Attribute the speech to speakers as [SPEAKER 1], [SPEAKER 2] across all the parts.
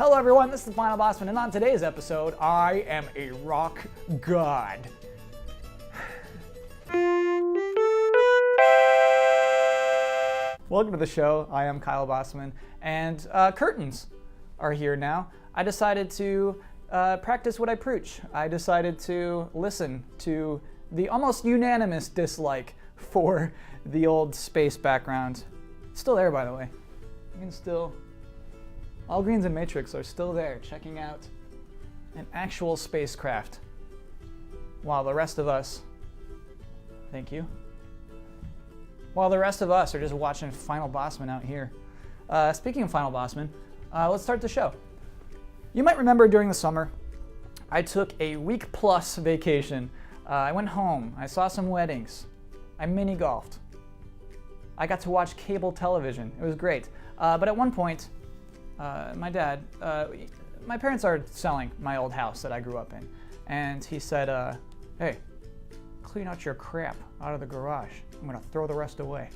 [SPEAKER 1] Hello everyone, this is the Final Bosman, and on today's episode, I am a rock god. Welcome to the show. I am Kyle Bosman, and curtains are here now. I decided to practice what I preach. I decided to listen to the almost unanimous dislike for the old space background. It's still there, by the way. You can still... All Greens and Matrix are still there, checking out an actual spacecraft, while the rest of us... Thank you. While the rest of us are just watching Final Bosman out here. Speaking of Final Bosman, let's start the show. You might remember during the summer, I took a week-plus vacation. I went home, I saw some weddings, I mini-golfed. I got to watch cable television. It was great. But at one point, my parents are selling my old house that I grew up in. And he said, hey, clean out your crap out of the garage. I'm gonna throw the rest away.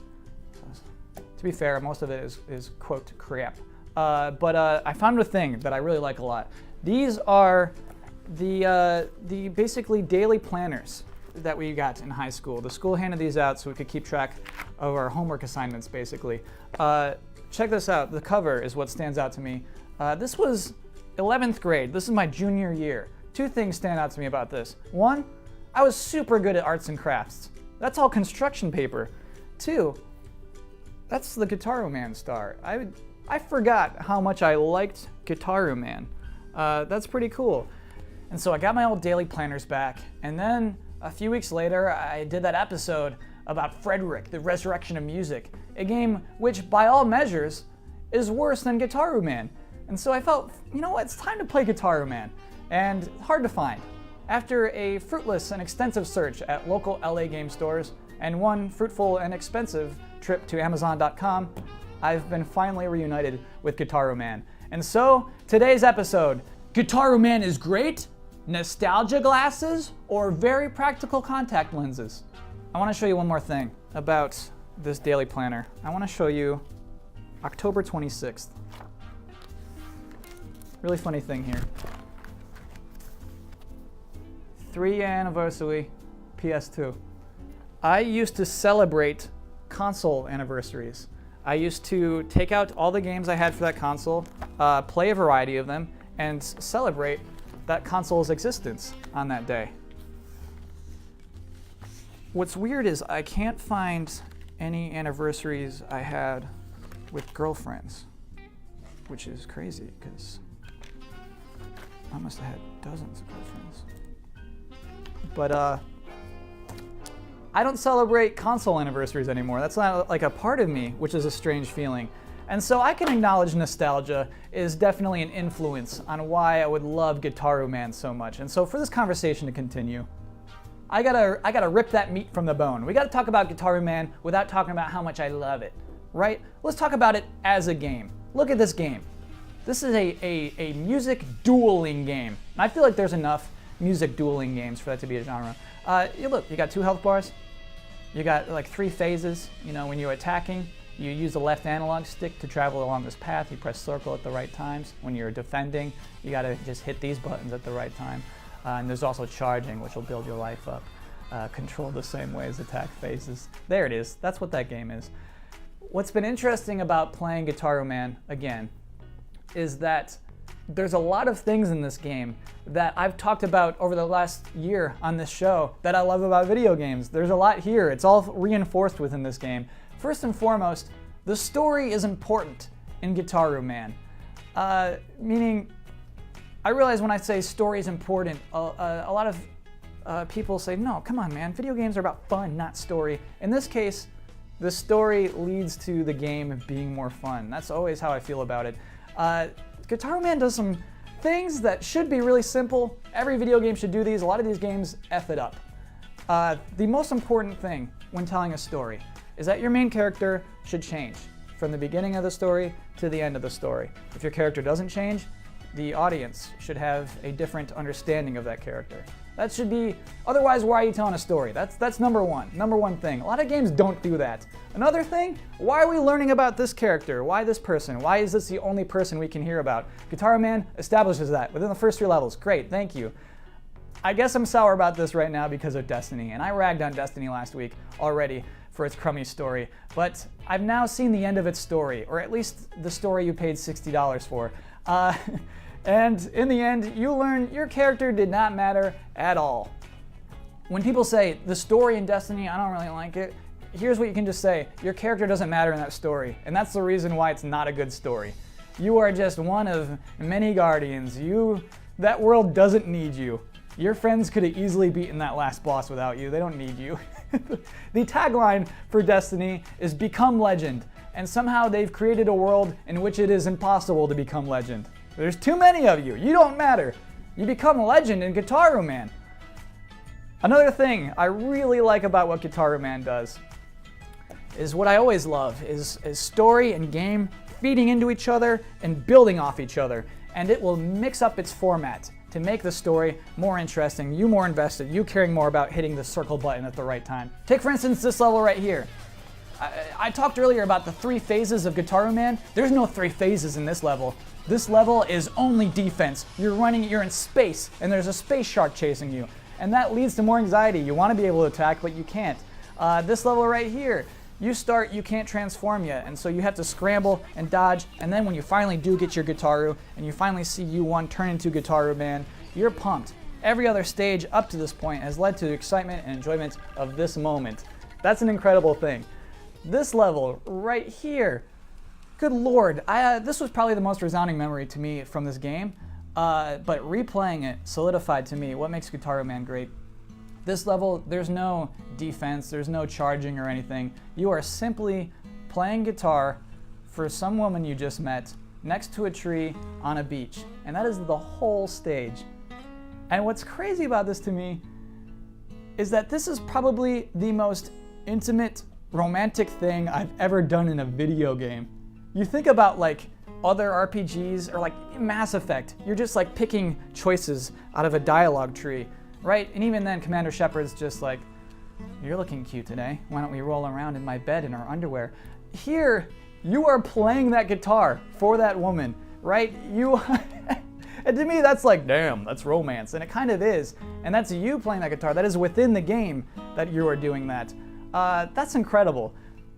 [SPEAKER 1] To be fair, most of it is quote, crap. But I found a thing that I really like a lot. These are the basically daily planners that we got in high school. The school handed these out so we could keep track of our homework assignments, basically. Check this out. The cover is what stands out to me. This was 11th grade. This is my junior year. Two things stand out to me about this. One, I was super good at arts and crafts. That's all construction paper. Two, that's the Guitar Man star. I forgot how much I liked Guitar Man. That's pretty cool. And so I got my old daily planners back, and then a few weeks later, I did that episode about Frederick, the Resurrection of Music, a game which, by all measures, is worse than Guitar Man. And so I felt, you know what, it's time to play Guitar Man. And hard to find. After a fruitless and extensive search at local LA game stores and one fruitful and expensive trip to Amazon.com, I've been finally reunited with Guitar Man. And so, today's episode, Guitar Man is great, nostalgia glasses, or very practical contact lenses. I want to show you one more thing about this daily planner. I want to show you October 26th. Really funny thing here. 3th anniversary, PS2. I used to celebrate console anniversaries. I used to take out all the games I had for that console, play a variety of them, and celebrate that console's existence on that day. What's weird is I can't find any anniversaries I had with girlfriends, which is crazy because I must have had dozens of girlfriends. But I don't celebrate console anniversaries anymore. That's not like a part of me, which is a strange feeling. And so I can acknowledge nostalgia is definitely an influence on why I would love Guitar Man so much. And so for this conversation to continue, I gotta rip that meat from the bone. We gotta talk about Guitar Man without talking about how much I love it, right? Let's talk about it as a game. Look at this game. This is a music dueling game. And I feel like there's enough music dueling games for that to be a genre. Look, you got 2 health bars. You got like 3 phases. You know, when you're attacking, you use the left analog stick to travel along this path. You press circle at the right times. When you're defending, you gotta just hit these buttons at the right time. And there's also charging, which will build your life up. Controlled the same way as attack phases. There it is. That's what that game is. What's been interesting about playing Guitar Man again is that there's a lot of things in this game that I've talked about over the last year on this show that I love about video games. There's a lot here. It's all reinforced within this game. First and foremost, the story is important in Guitar Man. Meaning, I realize when I say story is important, a lot of people say, no, come on, man, video games are about fun, not story. In this case, the story leads to the game being more fun. That's always how I feel about it. Guitar Man does some things that should be really simple. Every video game should do these. A lot of these games F it up. The most important thing when telling a story is that your main character should change from the beginning of the story to the end of the story. If your character doesn't change, the audience should have a different understanding of that character. That should be, otherwise why are you telling a story? That's number one thing. A lot of games don't do that. Another thing, why are we learning about this character? Why this person? Why is this the only person we can hear about? Guitar Man establishes that within the first 3 levels. Great, thank you. I guess I'm sour about this right now because of Destiny, and I ragged on Destiny last week already for its crummy story, but I've now seen the end of its story, or at least the story you paid $60 for. And in the end, you learn your character did not matter at all. When people say, the story in Destiny, I don't really like it, here's what you can just say, your character doesn't matter in that story, and that's the reason why it's not a good story. You are just one of many guardians. That world doesn't need you. Your friends could have easily beaten that last boss without you. They don't need you. The tagline for Destiny is become legend, and somehow they've created a world in which it is impossible to become legend. There's too many of you. You don't matter. You become a legend in Guitar Man. Another thing I really like about what Guitar Man does is what I always love is story and game feeding into each other and building off each other. And it will mix up its format to make the story more interesting, you more invested, you caring more about hitting the circle button at the right time. Take for instance this level right here. I talked earlier about the 3 phases of Guitar Man. There's no 3 phases in this level. This level is only defense. You're in space, and there's a space shark chasing you. And that leads to more anxiety. You want to be able to attack, but you can't. This level right here, you can't transform yet, and so you have to scramble and dodge, and then when you finally do get your Guitaru, and you finally see U1 turn into Guitaru Man, you're pumped. Every other stage up to this point has led to the excitement and enjoyment of this moment. That's an incredible thing. This level right here, good lord, this was probably the most resounding memory to me from this game, but replaying it solidified to me what makes Guitar Man great. This level, there's no defense, there's no charging or anything. You are simply playing guitar for some woman you just met next to a tree on a beach, and that is the whole stage. And what's crazy about this to me is that this is probably the most intimate, romantic thing I've ever done in a video game. You think about like other RPGs or like Mass Effect, you're just like picking choices out of a dialogue tree, right? And even then Commander Shepard's just like, you're looking cute today. Why don't we roll around in my bed in our underwear? Here, you are playing that guitar for that woman, right? And to me that's like, damn, that's romance. And it kind of is. And that's you playing that guitar. That is within the game that you are doing that. That's incredible.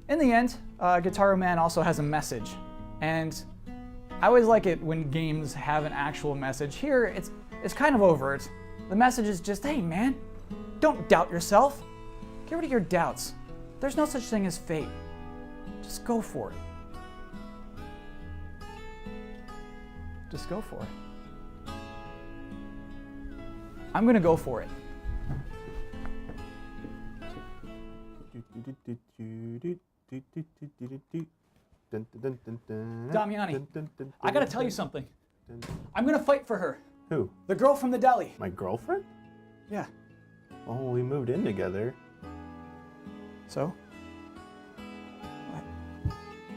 [SPEAKER 1] In the end, Guitar Man also has a message, and I always like it when games have an actual message. Here, it's kind of overt. The message is just, hey man, don't doubt yourself. Get rid of your doubts. There's no such thing as fate. Just go for it. Just go for it. I'm gonna go for it. Damiani, I gotta tell you something. I'm gonna fight for her.
[SPEAKER 2] Who?
[SPEAKER 1] The girl from the deli.
[SPEAKER 2] My girlfriend?
[SPEAKER 1] Yeah.
[SPEAKER 2] Well, we moved in together.
[SPEAKER 1] So?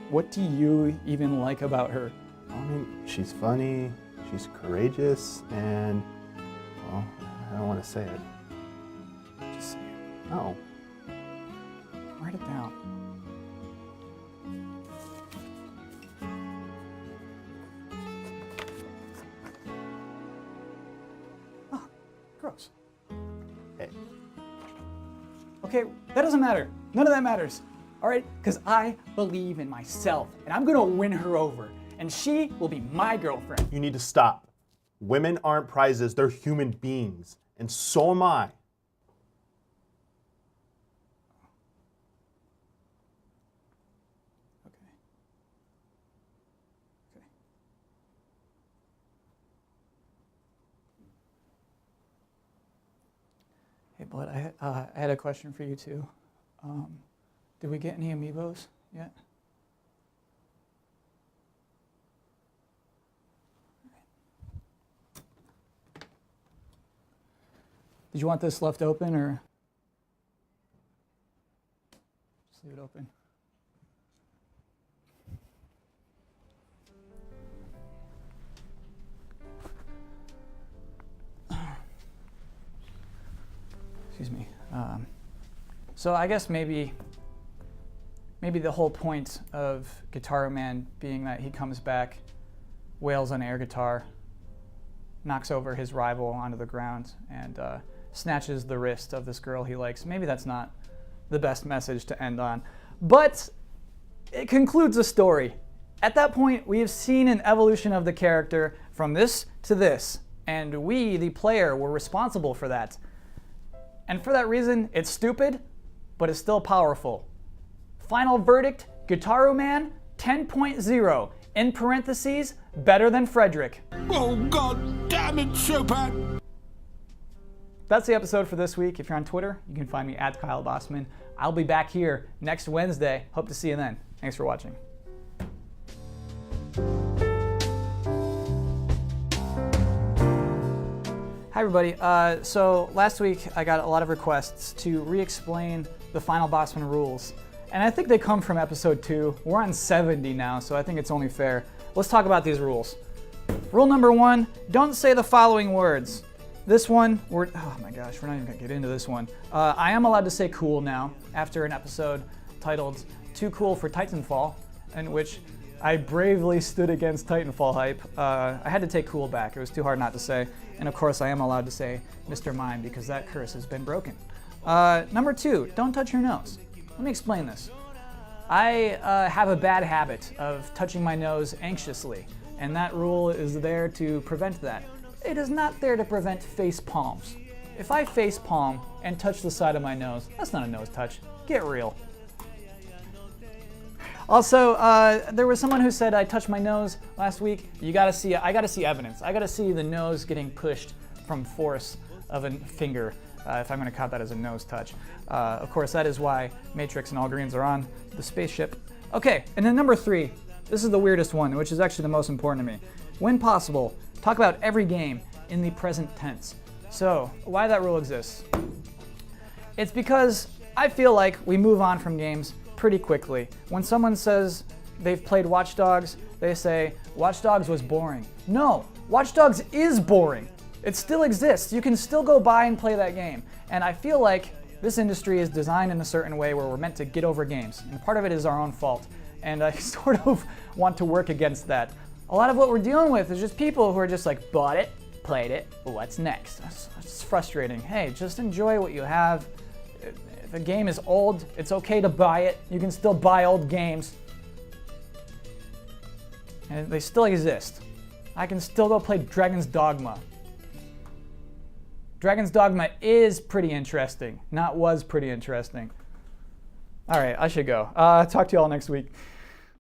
[SPEAKER 1] What do you even like about her?
[SPEAKER 2] I mean, she's funny, she's courageous, and, well, I don't want to say it.
[SPEAKER 1] Just say it.
[SPEAKER 2] No.
[SPEAKER 1] Write it down. Oh, gross.
[SPEAKER 2] Hey.
[SPEAKER 1] Okay, that doesn't matter. None of that matters. All right? Because I believe in myself, and I'm gonna win her over, and she will be my girlfriend.
[SPEAKER 2] You need to stop. Women aren't prizes, they're human beings, and so am I.
[SPEAKER 1] Hey, Blood, I had a question for you too. Did we get any amiibos yet? Did you want this left open or just leave it open? So I guess maybe the whole point of Guitar Man being that he comes back, wails on air guitar, knocks over his rival onto the ground, and snatches the wrist of this girl he likes. Maybe that's not the best message to end on. But it concludes the story. At that point, we have seen an evolution of the character from this to this, and we, the player, were responsible for that. And for that reason, it's stupid, but it's still powerful. Final verdict, Guitar Man 10.0. In parentheses, better than Frederick.
[SPEAKER 3] Oh, God damn it, Chopin!
[SPEAKER 1] That's the episode for this week. If you're on Twitter, you can find me at Kyle Bosman. I'll be back here next Wednesday. Hope to see you then. Thanks for watching. Hi everybody. So last week I got a lot of requests to re-explain the Final Bosman rules. And I think they come from episode 2. We're on 70 now, so I think it's only fair. Let's talk about these rules. Rule number 1, don't say the following words. This one, oh my gosh, we're not even gonna get into this one. I am allowed to say cool now, after an episode titled Too Cool for Titanfall, in which I bravely stood against Titanfall hype. I had to take cool back, it was too hard not to say. And of course I am allowed to say Mr. Mime because that curse has been broken. Number 2, don't touch your nose. Let me explain this. I have a bad habit of touching my nose anxiously, and that rule is there to prevent that. It is not there to prevent face palms. If I face palm and touch the side of my nose, that's not a nose touch. Get real. Also, there was someone who said I touched my nose last week. I gotta see evidence. I gotta see the nose getting pushed from force of a finger if I'm gonna count that as a nose touch. Of course, that is why Matrix and All Greens are on the spaceship. Okay, and then number 3, this is the weirdest one, which is actually the most important to me. When possible, talk about every game in the present tense. So, why that rule exists? It's because I feel like we move on from games pretty quickly. When someone says they've played Watch Dogs, they say, Watch Dogs was boring. No, Watch Dogs is boring. It still exists. You can still go buy and play that game. And I feel like this industry is designed in a certain way where we're meant to get over games. And part of it is our own fault. And I sort of want to work against that. A lot of what we're dealing with is just people who are just like, bought it, played it, what's next? It's frustrating. Hey, just enjoy what you have. If a game is old, it's okay to buy it. You can still buy old games. And they still exist. I can still go play Dragon's Dogma. Dragon's Dogma is pretty interesting, not was pretty interesting. All right, I should go. Talk to you all next week.